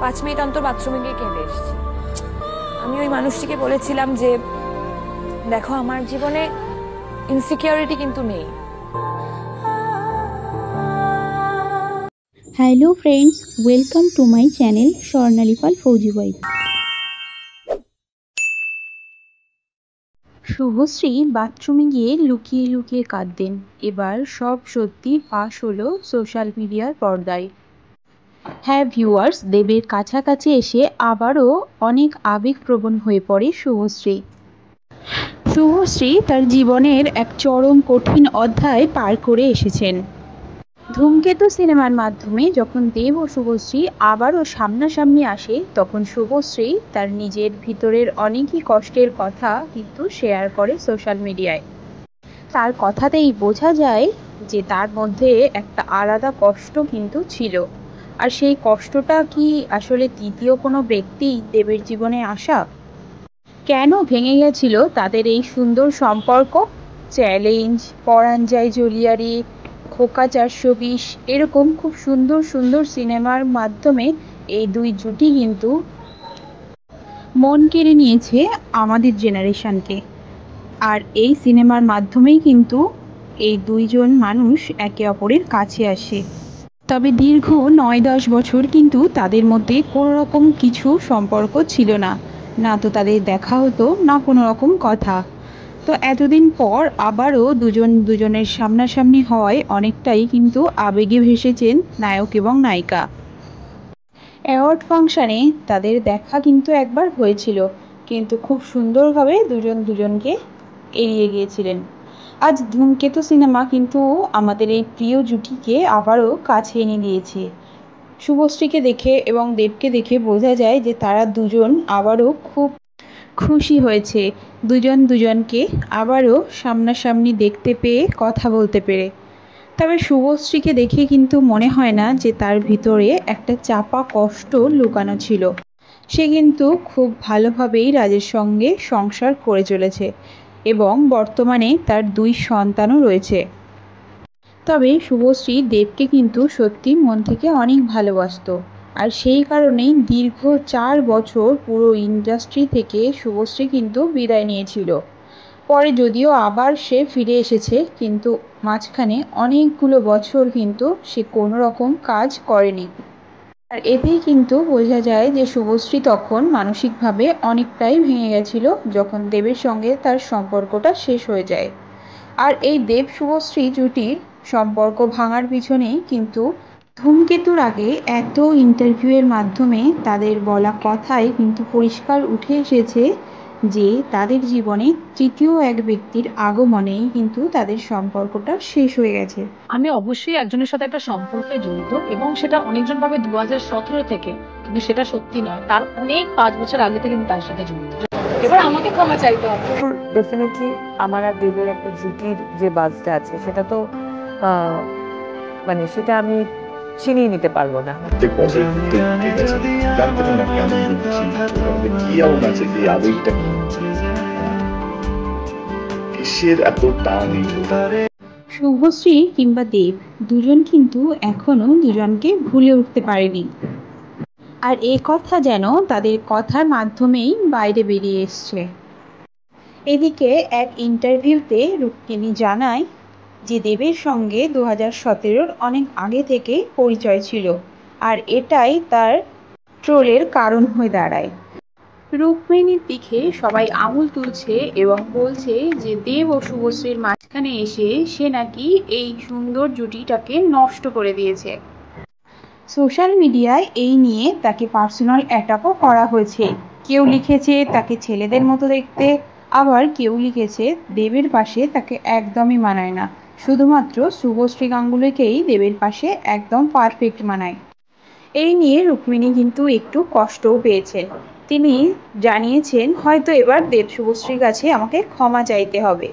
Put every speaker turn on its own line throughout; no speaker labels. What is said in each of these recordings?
5 minute অন্তর বাথরুমে গিয়ে কেঁদে এসেছি। আমি ওই মানুষটিকে বলেছিলাম যে দেখো, আমার জীবনে ইনসিকিউরিটি কিন্তু নেই।
Hello friends, welcome to my channel Swarnali Pal Fauji wife. Subhashree বাথরুমে গিয়ে লুকিয়ে লুকিয়ে কাঁদতেন। এবার সব সত্যি ফাঁস হলো সোশ্যাল মিডিয়ার পর্দায়। হ্যাঁ ভিউয়ার্স, দেবের কাছাকাছি এসে আবারও অনেক আবেগপ্রবণ হয়ে পড়ে শুভশ্রী। শুভশ্রী তার জীবনের এক চরম কঠিন অধ্যায় পার করে এসেছেন। ধূমকেতু সিনেমার মাধ্যমে যখন দেব ও শুভশ্রী আবারও সামনাসামনি আসে, তখন শুভশ্রী তার নিজের ভিতরের অনেকই কষ্টের কথা কিন্তু শেয়ার করে সোশ্যাল মিডিয়ায়। তার কথাতেই বোঝা যায় যে তার মধ্যে একটা আলাদা কষ্ট কিন্তু ছিল। আর সেই কষ্টটা কি আসলে তৃতীয় কোনো ব্যক্তি দেবের জীবনে আসা? কেন ভেঙে গেছিল তাদের এই সুন্দর সম্পর্ক? চ্যালেঞ্জ, পরাণ যায় জলিয়ারি, খোকা 420 এরকম খুব সুন্দর সুন্দর সিনেমার মাধ্যমে এই দুই জুটি কিন্তু মন কেড়ে নিয়েছে আমাদের জেনারেশনকে। আর এই সিনেমার মাধ্যমেই কিন্তু এই দুইজন মানুষ একে অপরের কাছে আসে। তবে দীর্ঘ 9-10 বছর কিন্তু তাদের মধ্যে কোনো রকম কিছু সম্পর্ক ছিল না, না তো তাদের দেখা হতো, না কোনো রকম কথা। তো এতদিন পর আবারও দুজনের সামনাসামনি হওয়ায় অনেকটাই কিন্তু আবেগে ভেসেছেন নায়ক এবং নায়িকা। অ্যাওয়ার্ড ফাংশনে তাদের দেখা কিন্তু একবার হয়েছিল, কিন্তু খুব সুন্দরভাবে দুজনকে এড়িয়ে গিয়েছিলেন। আজ ধূমকেতু সিনেমা কিন্তু আমাদের এই প্রিয় জুটিকে আবারও কাছে এনে দিয়েছে। শুভশ্রীকে দেখে এবং দেবকে দেখে বোঝা যায় যে তারা দুজন আবারও খুব খুশি হয়েছে দুজনকে আবারও সামনাসামনি দেখতে পেয়ে, কথা বলতে পেরে। তবে শুভশ্রীকে দেখে কিন্তু মনে হয় না যে তার ভিতরে একটা চাপা কষ্ট লুকানো ছিল। সে কিন্তু খুব ভালোভাবেই রাজের সঙ্গে সংসার করে চলেছে এবং বর্তমানে তার 2 সন্তানও রয়েছে। তবে শুভশ্রী দেবকে কিন্তু সত্যি মন থেকে অনেক ভালোবাসতো। আর সেই কারণেই দীর্ঘ 4 বছর পুরো ইন্ডাস্ট্রি থেকে শুভশ্রী কিন্তু বিদায় নিয়েছিল। পরে যদিও আবার সে ফিরে এসেছে, কিন্তু মাঝখানে অনেকগুলো বছর কিন্তু সে কোনো রকম কাজ করেনি। আর এতেই কিন্তু বোঝা যায় যে শুভশ্রী তখন মানসিকভাবে অনেকটাই ভেঙে গেছিল যখন দেবের সঙ্গে তার সম্পর্কটা শেষ হয়ে যায়। আর এই দেব শুভশ্রী জুটির সম্পর্ক ভাঙার পিছনেই কিন্তু ধূমকেতুর আগে এত ইন্টারভিউয়ের মাধ্যমে তাদের বলা কথায় কিন্তু পরিষ্কার উঠে এসেছে যে তাদের জীবনে তৃতীয় এক ব্যক্তির আগমনেই কিন্তু তাদের সম্পর্কটা শেষ হয়ে গেছে।
আমি অবশ্যই একজনের সাথে একটা সম্পর্কে জড়িত, এবং সেটা অনেকজন ভাবে 2017 থেকে, কিন্তু সেটা সত্যি নয়, তার অনেক 5 বছর আগে থেকে আমি তার সাথে জড়িত। এবার আমাকে ক্ষমা চাইতে হবে।
ডেফিনেটলি আমার আর দেবের একটা জুটির যে বাজটা আছে সেটা তো মানে সেটা আমি ছিনিয়ে নিতে পারবো না।
শুভশ্রী কিংবা দেব দুজন কিন্তু এখনো দুজনকে ভুলে উঠতে পারেনি। আর এ কথা যেন তাদের কথার মাধ্যমেই বাইরে বেরিয়ে এসছে। এদিকে এক ইন্টারভিউতে রুক্মিণী জানায় যে দেবের সঙ্গে 2017-র অনেক আগে থেকে পরিচয় ছিল, আর এটাই তার ট্রোলের কারণ হয়ে দাঁড়ায়। রুক্মিণীর দিকে সবাই আঙুল তুলছে এবং বলছে যে দেব ও শুভশ্রীর মাঝখানে এসে সে নাকি এই সুন্দর জুটিটাকে নষ্ট করে দিয়েছে। সোশ্যাল মিডিয়ায় এই নিয়ে তাকে পার্সোনাল অ্যাটাকও করা হয়েছে। কেউ লিখেছে তাকে ছেলেদের মতো দেখতে, আবার কেউ লিখেছে দেবের পাশে তাকে একদমই মানায় না, শুধুমাত্র শুভশ্রী গাঙ্গুলিকেই দেবের পাশে একদম পারফেক্ট মানায়। এই নিয়ে রুক্মিণী কিন্তু একটু কষ্টও পেয়েছেন। তিনি জানিয়েছেন হয়তো এবার দেব শুভশ্রীর কাছে আমাকে ক্ষমা চাইতে হবে।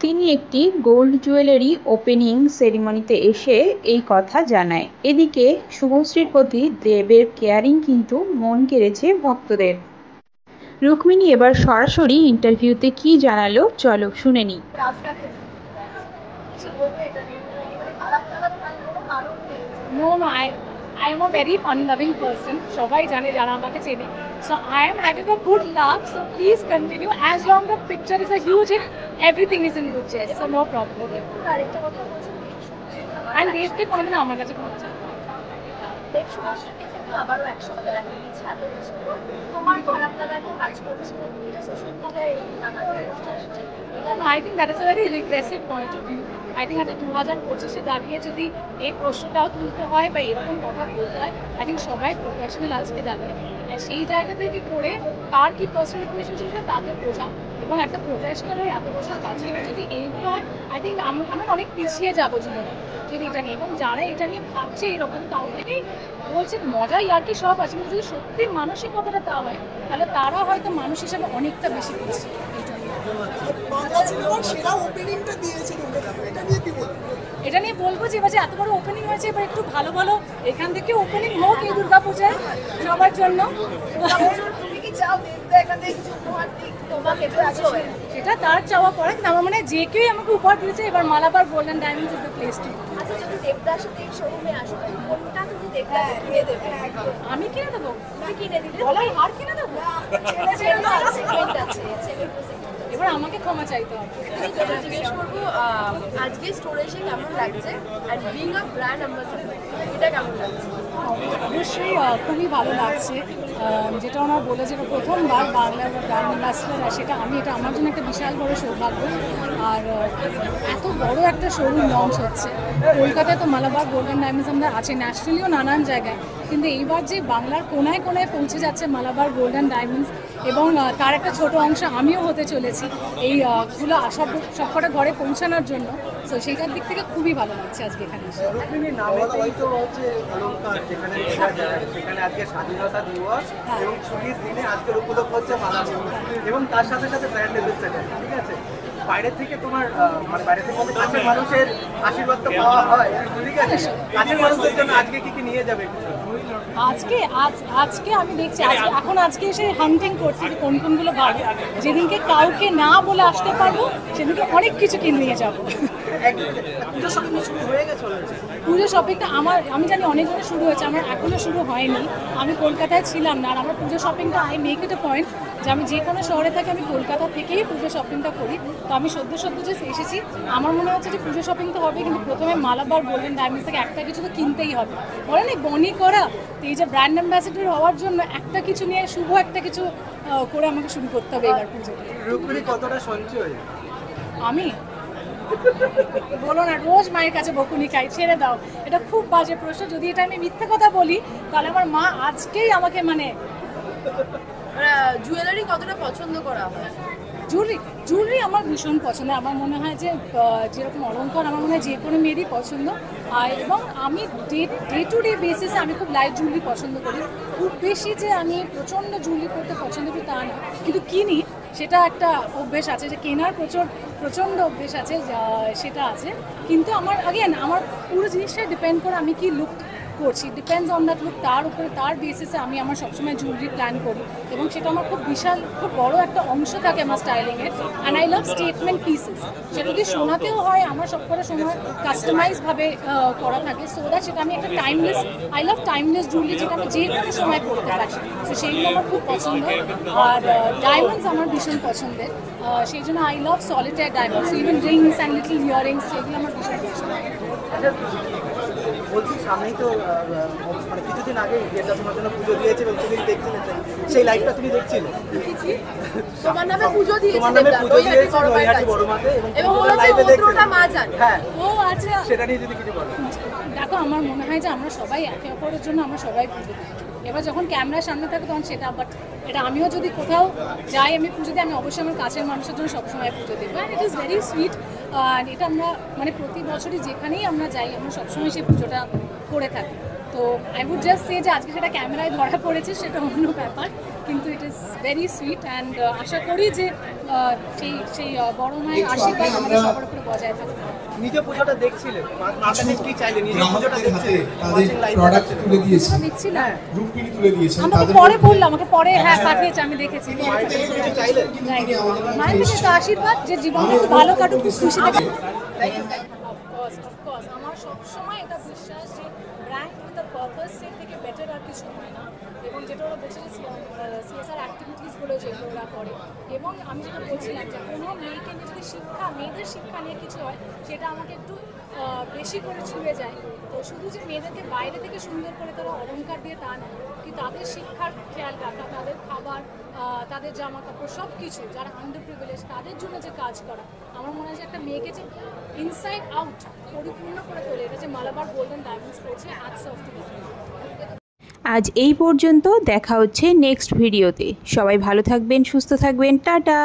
তিনি একটি গোল্ড জুয়েলারি ওপেনিং সেরিমনিতে এসে এই কথা জানায়। এদিকে শুভশ্রীর প্রতি দেবের কেয়ারিং কিন্তু মন কেড়েছে ভক্তদের। রুক্মিণী এবার সরাসরি ইন্টারভিউতে কি জানালো চলো শুনে নি।
No, no, I am a very fun loving person. সবাই জানে যারা আমাকে চেনে। So I am having a good laugh. So please continue. As long the picture is a huge hit, everything is in good shape. So no problem. And দেশকে কোনোদিন আমার কাছে পৌঁছে।
আবারও 100 টাকা নিয়েছে তোমার খারাপ লাগার কাজ করছে এটা সোশ্যাল মিডিয়ায়
I think that is a very regressive point of view. I think at 2025 দাঁড়িয়ে যদি এই প্রশ্নটাও তুলতে হয় বা এরকম কথা বলতে হয়, I think সবাই প্রফেশনাল আজকে দাঁড়িয়ে সেই জায়গা থেকে করে কার কি পার্সোনাল ইনফরমেশন ছিল তাকে বোঝা এবং একটা প্রফেশনালের এত বছর কাজ করে যদি এইগুলো হয় আই থিঙ্ক আমরা অনেক পিছিয়ে যাবো জীবনে যদি এটা নিয়ে এবং যারা এটা নিয়ে ভাবছে এরকম তাও থেকেই বলছে মজা আর কি সব আছে কিন্তু যদি সত্যি মানসিকতাটা তা হয় তাহলে তারা হয়তো মানুষ হিসাবে অনেকটা বেশি পিছিয়ে এটা নিয়ে বলবো যে এবার যে এত বড় ওপেনিং হয়েছে এবার একটু ভালো ভালো এখান থেকে ওপেনিং হোক এই দুর্গা পূজায় সবার জন্য সেটা তার চাওয়া পরে কিন্তু আমার মনে হয় যে কেউই আমাকে উপহার দিয়েছে এবার Malabar golden diamonds is the place to আমি কিনে দেবো বলাই হার কিনে দেবো এবার আমাকে ক্ষমা চাইতে হবে
জিজ্ঞেস করবো আজকে স্টোরে এসে কেমন লাগছে and being a brand ambassador এটা কেমন লাগছে
অবশ্যই খুবই ভালো লাগছে যেটা ওনার বলে যে প্রথমবার বাংলার ব্র্যান্ড অ্যাম্বাসেডর সেটা এটা আমার জন্য একটা বিশাল বড় সৌভাগ্য আর এত বড় একটা শোরুম লঞ্চ হচ্ছে কলকাতায় তো মালাবার গোল্ডেন ডায়মন্ডস আমরা আছে ন্যাশনালিও নানান জায়গায় কিন্তু এইবার যে বাংলার কোনায় কোনায় পৌঁছে যাচ্ছে মালাবার গোল্ডেন ডায়মন্ডস এবং তার একটা ছোট অংশ আমিও হতে চলেছি এইগুলো সবকটা ঘরে পৌঁছানোর জন্য তো সেইটার দিক থেকে খুবই ভালো লাগছে আজকে এখানে এসে
স্বাধীনতা দিবস এবং 40 দিনে আজকের উপলক্ষ হচ্ছে মালাবার এবং তার সাথে সাথে ব্র্যান্ড অ্যাম্বাসেডর ঠিক আছে বাইরে থেকে তোমার মানে বাইরে থেকে কাছের মানুষের আশীর্বাদ তো পাওয়া হয় ঠিক আছে কাছের মানুষদের জন্য আজকে কি নিয়ে যাবে
আজকে আমি দেখছি আজকে এসে হান্টিং করছি যে কোনগুলো ভালো যেদিনকে কাউকে না বলে আসতে পারবো সেদিনকে অনেক কিছু কিনে নিয়ে যাবো পুজো শপিংটা আমি জানি অনেক দিনে শুরু হয়েছে আমার এখনো শুরু হয়নি আমি কলকাতায় ছিলাম না আর আমার পুজো শপিংটা I make it a point যে আমি যে কোনো শহরে থাকি আমি কলকাতা থেকেই পুজো শপিংটা করি তো আমি সদ্য যে এসেছি আমার মনে হচ্ছে যে পুজো শপিং তো হবে কিন্তু প্রথমে মালাবার গোল্ডেন ডায়মন্ডস থেকে একটা কিছু তো কিনতেই হবে বলে না বনি করা তো এই যে ব্র্যান্ড অ্যাম্বাসেডর হওয়ার জন্য একটা কিছু নিয়ে শুভ একটা কিছু করে আমাকে শুরু করতে হবে এবার পুজোটা
কতটা সঞ্চয়
আমি বলো না রোজ মায়ের কাছে বকুনি খাই ছেড়ে দাও এটা খুব বাজে প্রশ্ন যদি এটা আমি মিথ্যে কথা বলি তাহলে আমার মা আজকেই আমাকে মানে
জুয়েলারি কতটা পছন্দ করা হয়
জুয়েলারি আমার ভীষণ পছন্দ আমার মনে হয় যে যেরকম অলংকার আমার মনে হয় যে কোনো মেয়েরই পছন্দ এবং আমি ডে টু ডে বেসিসে আমি খুব লাইট জুয়েলারি পছন্দ করি খুব বেশি যে আমি প্রচণ্ড জুয়েলারি পরতে পছন্দ করি তা না কিন্তু কিনি সেটা একটা অভ্যেস আছে যে কেনার প্রচণ্ড অভ্যেস আছে সেটা আছে কিন্তু আমার পুরো জিনিসটা ডিপেন্ড করে আমি কি লুক করছি ডিপেন্ডস অন দ্যাট লুক তার উপরে তার বেসিসে আমি আমার সবসময় জুয়েলারি প্ল্যান করি এবং সেটা আমার খুব বড় একটা অংশ থাকে আমার স্টাইলিংয়ের and I love statement pieces সেটা যদি শোনাতেও হয় আমার সবকটা সময় কাস্টমাইজভাবে করা থাকে সো দ্যাট সেটা আমি একটা আই লাভ টাইমলেস জুয়েলারি যেটা আমি যে কোনো সময় পরতে পারি তো সেইগুলো আমার খুব পছন্দ আর ডায়মন্ডস আমার ভীষণ পছন্দের সেই জন্য I love solitary diamonds even Rings and little earrings সেগুলো আমার ভীষণ পছন্দ
বলছি সামনেই তো মানে কিছুদিন আগে যেটা তোমার জন্য পুজো দিয়েছে এবং তুমি দেখছিলে সেই লাইভটা তুমি দেখছিলে
তোমার নামে পুজো দিয়েছে
নৈহাটি বড় মাঠে
এবং লাইভে দেখছিলে মা জান
হ্যাঁ
ও আচ্ছা
সেটা নিয়ে যদি কিছু বলো
দেখো আমার মনে হয় যে আমরা সবাই একে অপরের জন্য আমরা সবাই পুজো দিই এবার যখন ক্যামেরার সামনে থাকে তখন সেটা বাট এটা আমিও যদি কোথাও যাই আমি পুজো দিই আমি অবশ্যই আমার কাছের মানুষের জন্য সবসময় পুজো দিই and it is very sweet আর এটা আমরা মানে প্রতি বছরই যেখানেই আমরা যাই আমরা সবসময় সেই পুজোটা করে থাকি তো আই উড জাস্ট সে যে আজকে সেটা ক্যামেরায় ধরা পড়েছে সেটা অন্য ব্যাপার কিন্তু it is very sweet and আশা করি যে সেই বড় মায়ের আশীর্বাদ আমাদের সবার উপরে বজায় থাকবে
নিজে পুজোটা দেখছিলে মাথা কি চাইলে নিজে পুজোটা দেখছিলে
তাদের প্রোডাক্ট তুলে দিয়েছে
দেখছিলাম
রূপকিনি তুলে দিয়েছে
আমাকে পরে বললাম আমাকে পরে পাঠিয়েছে আমি দেখেছি
চাইলে
মায়ের থেকে আশীর্বাদ যে জীবনে ভালো কাটুক খুশি থাকে অফকোর্স আমার সবসময় এটা বিশ্বাস যে ব্র্যান্ড উইথ দ্য পারপাস এর থেকে বেটার আর কিছু হয় না। এবং যেটা ওরা বলছে যে সিএসআর অ্যাক্টিভিটিসগুলো যেগুলো ওরা করে, এবং আমি যেটা বলছিলাম যে কোনো মেয়েকে নিয়ে যদি মেয়েদের শিক্ষা নিয়ে কিছু হয় সেটা আমাকে একটু বেশি করে ছুঁয়ে যায়। তো শুধু যে মেয়েদেরকে বাইরে থেকে সুন্দর করে তারা অলংকার দিয়ে তা না, কি তাদের শিক্ষার খেয়াল রাখা, তাদের খাবার, তাদের জামা কাপড় সব কিছু, যারা আন্ডার প্রিভিলেজ তাদের জন্য যে কাজ করা, আমার মনে হয় যে একটা মেয়েকে যে ইনসাইড আউট পরিপূর্ণ করে তোলে, এটা যে মালাবার গোল্ডেন ডায়মন্ডস পড়ছে হ্যাটস অফ টু দেম।
আজ এই পর্যন্ত, দেখা হচ্ছে নেক্সট ভিডিওতে। সবাই ভালো থাকবেন, সুস্থ থাকবেন, টাটা।